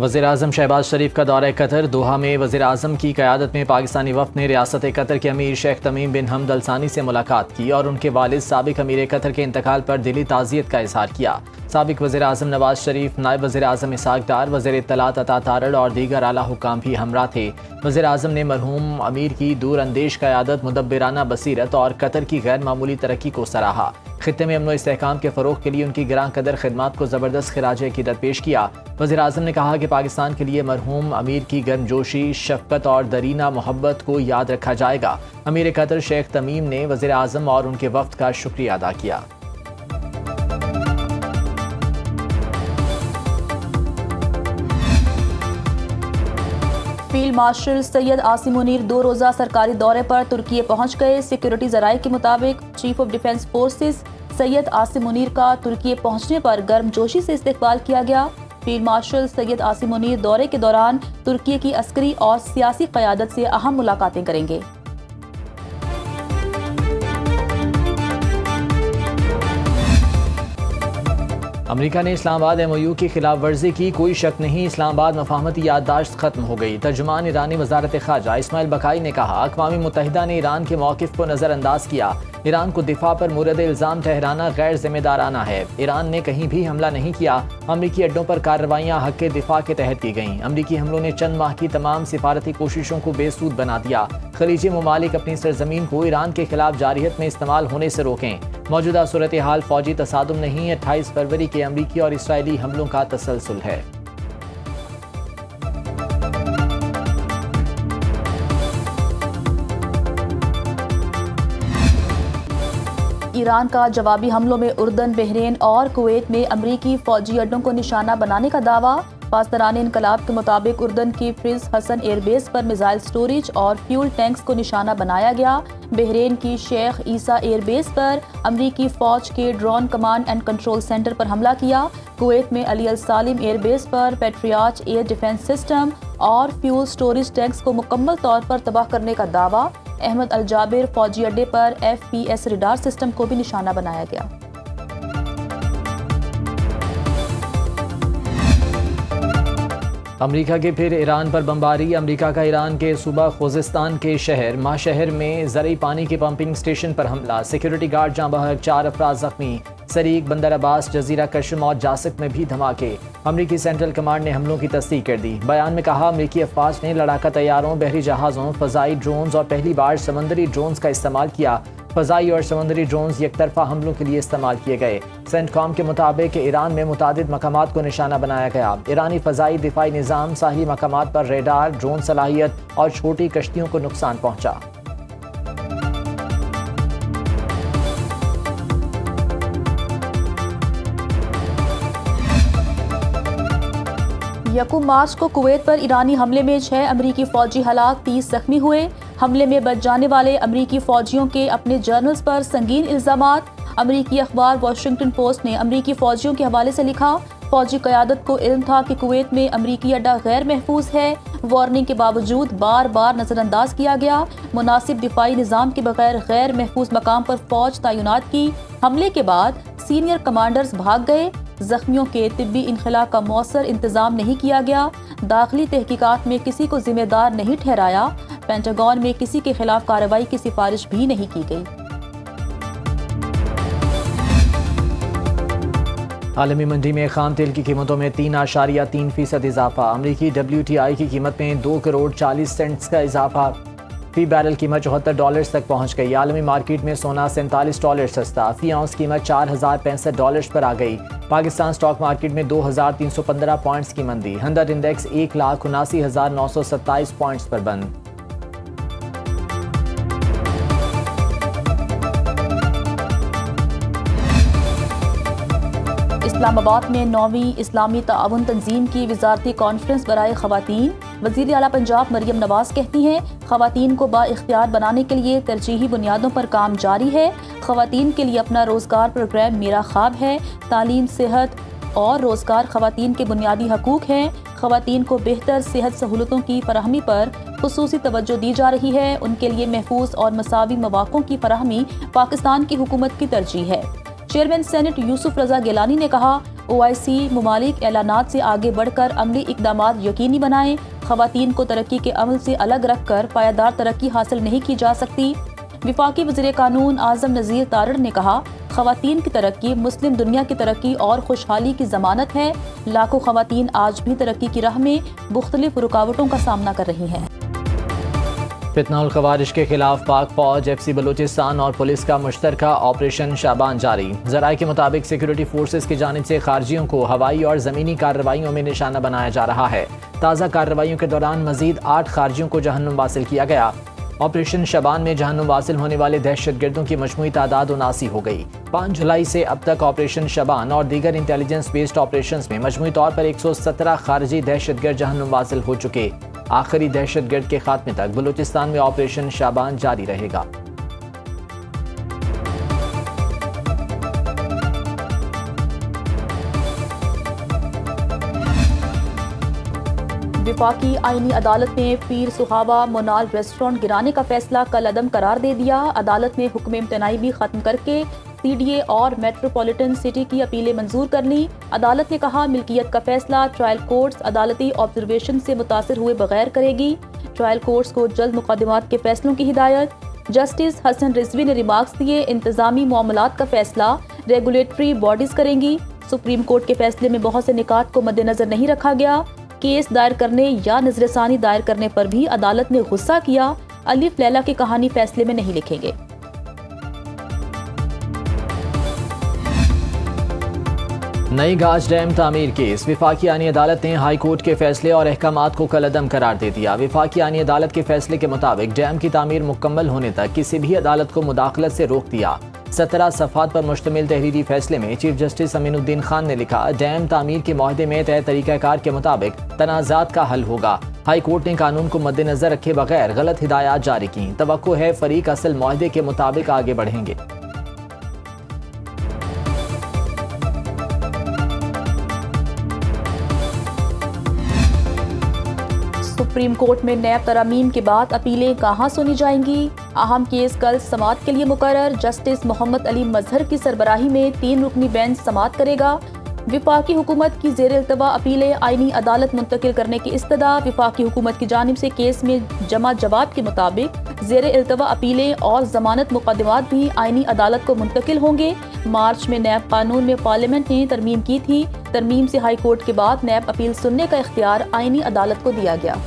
वज़ीर-ए-आज़म शहबाज शरीफ का दौरा कतर। दोहा में वज़ीर-ए-आज़म की क़यादत में पाकिस्तानी वफ़द ने रियासत कतर के अमीर शेख तमीम बिन हमद अल सानी से मुलाकात की और उनके वालिद साबिक़ अमीर कतर के इंतकाल पर दिली ताज़ियत का इज़हार किया। साबिक़ वज़ीर-ए-आज़म नवाज शरीफ, नायब वज़ीर-ए-आज़म इसहाक़ डार, वज़ीर इत्तलात अता तारड़ और दीगर आला हुक्काम भी हमरा थे। वज़ीर-ए-आज़म ने मरहूम अमीर की दूर अंदेश क़यादत, मुदब्बिराना बसीरत और कतर की गैर मामूली तरक्की को सराहा। खित्ते में अमन इस्तेहकाम के फ़रोग़ के लिए उनकी गिरां कदर खिदमात को ज़बरदस्त खिराज अक़ीदत पेश किया। वज़ीर-ए-आज़म ने कहा कि पाकिस्तान के लिए मरहूम अमीर की गर्मजोशी, शफ़क़त और दरीना मोहब्बत को याद रखा जाएगा। अमीर कतर शेख तमीम ने वज़ीर-ए-आज़म और उनके वफ़द का शुक्रिया अदा किया। फील्ड मार्शल सैयद आसिम मुनीर 2 रोज़ा सरकारी दौरे पर तुर्की पहुंच गए। सिक्योरिटी ज़राए के मुताबिक chief of defence forces Syed Asim Munir का तुर्की पहुंचने पर गर्मजोशी से इस्तकबाल किया गया। फील्ड मार्शल सैयद आसिम मुनीर दौरे के दौरान तुर्की की अस्करी और सियासी क़यादत से अहम मुलाकातें करेंगे। अमेरिका ने इस्लामाबाद MOU की खिलाफ वर्जी की, कोई शक नहीं, इस्लामाबाद मफाहमती याददाश्त खत्म हो गई। तर्जुमान ईरानी वजारत ख़ारजा इस्माइल बकाई ने कहा, अक़वाम मुत्तहिदा ने ईरान के मौक़िफ़ को नज़रअंदाज किया। ईरान को दिफा पर मुरद इल्ज़ाम ठहराना गैर जिम्मेदाराना है। ईरान ने कहीं भी हमला नहीं किया। अमरीकी अड्डों पर कार्रवाइयाँ हक़ दिफा के तहत की गईं। अमरीकी हमलों ने चंद माह की तमाम सिफारती कोशिशों को बेसूद बना दिया। खलीजी ममालिक अपनी सरजमीन को ईरान के खिलाफ जारियत में इस्तेमाल होने से रोकें। मौजूदा सूरत हाल फौजी तसादुम नहीं, 28 फरवरी के अमरीकी और इसराइली हमलों का तसलसल है। ईरान का जवाबी हमलों में उर्दन, बहरीन और कुवैत में अमरीकी फौजी अड्डों को निशाना बनाने का दावा। पासदारान इनकलाब के मुताबिक उर्दन की प्रिंस हसन एयरबेस पर मिसाइल स्टोरेज और फ्यूल टैंक्स को निशाना बनाया गया। बहरीन की शेख ईसा एयरबेस पर अमरीकी फ़ौज के drone command and control centre पर हमला किया। कुवैत में अली अल सालिम एयरबेस पर पेट्रियाट एयर डिफेंस सिस्टम और फ्यूल स्टोरेज टैंक्स को मुकम्मल तौर पर तबाह करने का दावा। अहमद अल जाबिर फौजी अड्डे पर FPS रडार सिस्टम को भी निशाना बनाया गया। अमेरिका के फिर ईरान पर बमबारी। अमेरिका का ईरान के सूबा खुजिस्तान के शहर माशहर में ज़रई पानी के पंपिंग स्टेशन पर हमला। सिक्योरिटी गार्ड जाँ बहक, 4 अफराद जख्मी। सरीक, बंदर अब्बास, जजीरा कशम और जासिक में भी धमाके। अमरीकी सेंट्रल कमांड ने हमलों की तस्दीक कर दी। बयान में कहा, अमरीकी अफवाज ने लड़ाका तैयारों, बहरी जहाज़ों, फ़ज़ाई ड्रोन्स और पहली बार समंदरी ड्रोन्स का इस्तेमाल किया। फ़ज़ाई और समंदरी ड्रोन्स एक तरफा हमलों के लिए इस्तेमाल किए गए। सेंटकॉम के मुताबिक ईरान में मुतादिद मकामात को निशाना बनाया गया। ईरानी फ़ज़ाई दिफाई निज़ाम, साहिली मकामात पर रेडार, ड्रोन सलाहियत और छोटी कश्तियों को नुकसान पहुँचा। यकम मार्च को कुवैत पर ईरानी हमले में 6 अमरीकी फ़ौजी हलाक, 30 जख्मी हुए। हमले में बच जाने वाले अमरीकी फ़ौजियों के अपने जर्नल्स पर संगीन इल्ज़ामात। अमरीकी अखबार वाशिंगटन पोस्ट ने अमरीकी फ़ौजियों के हवाले से लिखा, फ़ौजी क़यादत को इल्म था कि कुवैत में अमरीकी अड्डा गैर महफूज है। वार्निंग के बावजूद बार बार नज़रअंदाज किया गया। मुनासिब दिफाई निज़ाम के बगैर गैर महफूज मकाम पर फ़ौज तैनात की। हमले के बाद सीनियर कमांडर्स भाग गए। जख्मियों के तिब्बी इनखला का मौसर इंतजाम नहीं किया गया। दाखिली तहकीकात में किसी को जिम्मेदार नहीं ठहराया। पेंटागन में किसी के खिलाफ कार्रवाई की सिफारिश भी नहीं की गई। आलमी मंडी में खाम तेल की कीमतों में 3.3% इजाफा। अमरीकी WTI की कीमत में 2 करोड़ 40 सेंट्स का इजाफा। फी बैरल कीमत $74 तक पहुंच गई। आलमी मार्केट में सोना $47 सस्ता। फी आउंस कीमत $4065 पर आ गई। पाकिस्तान स्टॉक मार्केट में 2315 पॉइंट्स की मंदी। हंदर्ड इंडेक्स 1,79,927 पॉइंट्स पर बंद। इस्लामाबाद में 9वीं इस्लामी ताउन तंजीम की वजारती कॉन्फ्रेंस बराए ख़वातीन। वज़ीर आला पंजाब मरियम नवाज़ कहती हैं, ख़वातीन को बाइख्तियार बनाने के लिए तरजीही बुनियादों पर काम जारी है। ख़वातीन के लिए अपना रोज़गार प्रोग्राम मेरा ख्वाब है। तालीम, सेहत और रोज़गार ख़वातीन के बुनियादी हकूक़ हैं। ख़वातीन को बेहतर सेहत सहूलतों की फराहमी पर खुसूसी तवज्जो दी जा रही है। उनके लिए महफूज और मसावी मौक़ों की फराहमी पाकिस्तान की हुकूमत की तरजीह है। चेयरमैन सेनेट यूसुफ रजा गिलानी ने कहा, OIC मुमालिक ऐलानात से आगे बढ़कर अमली इक़दामात यकीनी बनाएं। ख़वातीन को तरक्की के अमल से अलग रखकर पायदार तरक्की हासिल नहीं की जा सकती। वफाकी वज़ीर कानून आज़म नज़ीर तारड़ ने कहा, ख़वातीन की तरक्की मुस्लिम दुनिया की तरक्की और खुशहाली की ज़मानत है। लाखों ख़वातीन आज भी तरक्की की राह में मुख्तलिफ रुकावटों का सामना कर रही हैं। फितनाउल ख़वारिज के खिलाफ पाक फौज, FC बलूचिस्तान और पुलिस का मुश्तरका ऑपरेशन शाबान जारी। ज़राए के मुताबिक सिक्योरिटी फोर्सेस की जानिब से खारजियों को हवाई और ज़मीनी कार्रवाइयों में निशाना बनाया जा रहा है। ताज़ा कार्रवाइयों के दौरान मजीद 8 खारजियों को जहन्नुम वासिल किया गया। ऑपरेशन शबान में जहन्नुम वासिल होने वाले दहशतगर्दों की मजमूई तादाद 79 हो गई। 5 जुलाई से अब तक ऑपरेशन शबान और दीगर इंटेलिजेंस बेस्ड ऑपरेशन में मजमूई तौर पर 117 खारजी दहशतगर्द जहन्नुम वासिल हो चुके। आखिरी दहशतगर्द के खात्मे तक बलूचिस्तान में ऑपरेशन शाबान जारी रहेगा। वफाकी आईनी अदालत ने पीर सुहावा मोनाल रेस्टोरेंट गिराने का फैसला कल अदम करार दे दिया। अदालत ने हुक्म इम्तनाई भी खत्म करके CDA और मेट्रोपॉलिटन सिटी की अपीलें मंजूर कर ली। अदालत ने कहा, मिल्कियत का फैसला ट्रायल कोर्ट्स अदालती ऑब्जर्वेशन से मुतासिर हुए बगैर करेगी। ट्रायल कोर्ट्स को जल्द मुकदमात के फैसलों की हिदायत। जस्टिस हसन रिजवी ने रिमार्क्स दिए, इंतजामी मामलात का फैसला रेगुलेटरी बॉडीज करेंगी। सुप्रीम कोर्ट के फैसले में बहुत से निकात को मद्देनजर नहीं रखा गया। केस दायर करने या नजरसानी दायर करने पर भी अदालत ने गुस्सा किया। अलिफ लैला की कहानी फैसले में नहीं लिखेंगे। नई गाज डैम तामीर केस। वफाकी आईनी अदालत ने हाई कोर्ट के फैसले और अहकामात को कल अदम करार दे दिया। वफाकी आईनी अदालत के फैसले के मुताबिक डैम की तामीर मुकम्मल होने तक किसी भी अदालत को मुदाखलत से रोक दिया। 17 सफ़हात पर मुश्तमिल तहरीरी फैसले में चीफ जस्टिस अमीनुद्दीन खान ने लिखा, डैम तामीर के मुआहदे में तय तरीक़ाकार के मुताबिक तनाज़ात का हल होगा। हाई कोर्ट ने कानून को मद्देनजर रखे बगैर गलत हिदायत जारी की। तवक्को है फरीक असल मुआहदे के मुताबिक आगे बढ़ेंगे। सुप्रीम कोर्ट में नैब तरामीम के बाद अपीलें कहां सुनी जाएंगी। अहम केस कल समाअत के लिए मुकर्रर। जस्टिस मोहम्मद अली मजहर की सरबराही में 3 रुकनी बेंच समाअत करेगा। वफाकी हुकूमत की ज़ेर इल्तवा अपीलें आईनी अदालत मुंतकिल करने की इस्तदा। वफाकी हुकूमत की जानिब से केस में जमा जवाब के मुताबिक ज़ेर इल्तवा अपीलें और जमानत मुकदमात भी आईनी अदालत को मुंतकिल होंगे। मार्च में नैब कानून में पार्लियामेंट ने तरमीम की थी। तरमीम से हाई कोर्ट के बाद नैब अपील सुनने का इख्तियार आईनी अदालत को दिया गया।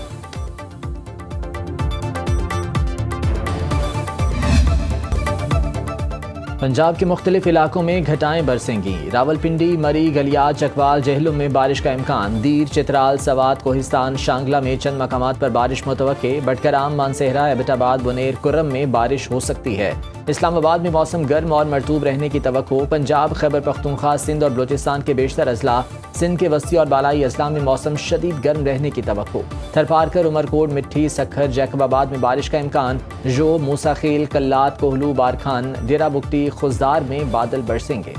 पंजाब के मुख्तलिफ इलाकों में घटाएं बरसेंगी। रावलपिंडी, मरी, गलियात, चकवाल, जहलुम में बारिश का इम्कान। दीर, चित्राल, सवात, कोहिस्तान, शांगला में चंद मकामात पर बारिश मुतवक्के। बटकराम, मानसेहरा, एबटाबाद, बुनेर, कुर्रम में बारिश हो सकती है। इस्लामाबाद में मौसम गर्म और मरतूब रहने की तवक्को। पंजाब, खैबर पख्तूनख्वा, सिंध और बलूचिस्तान के बेशतर अजला, सिंध के वस्ती और बालाई अजला में मौसम शदीद गर्म रहने की तवक्को। थरपारकर, उमरकोट, मिट्ठी, सखर, जैकबाबाद में बारिश का इम्कान। जो, मूसा खेल, कल्लात, कोहलू, बारखान, डेरा बुगटी, खुजदार में बादल बरसेंगे।